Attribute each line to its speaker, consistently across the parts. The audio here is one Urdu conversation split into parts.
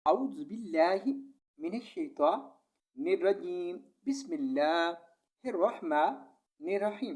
Speaker 1: أعوذ بالله من الشيطان الرجيم بسم الله الرحمن الرحيم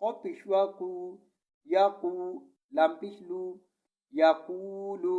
Speaker 1: قبشواكو ياقو لامبشلو يقولو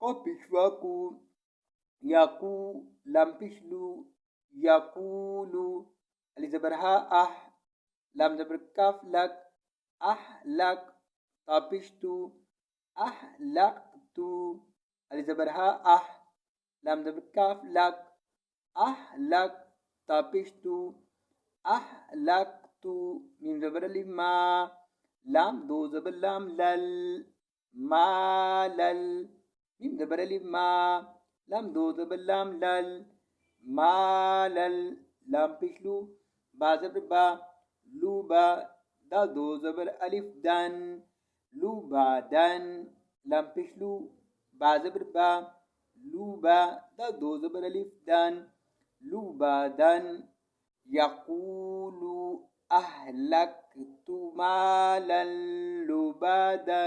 Speaker 1: قبشواكو ياقو لامبشلو يقولو الزبرها لام زبر كاف لك لك طابشتو أحلقتو الزبرها لام زبر كاف لك أحلق طابشتو أحلقتو ميم زبر لما لام دو زبر لام لل ما لل ميم زبر لما لام دو زبر لام لل ما لل لام بشلو با زبر با لو با دا دو زبر ألف دان لو با دان لام بشلو با زبر با لو با دا دو زبر ألف دان لو با دان يقول أهلكت مالا لبادا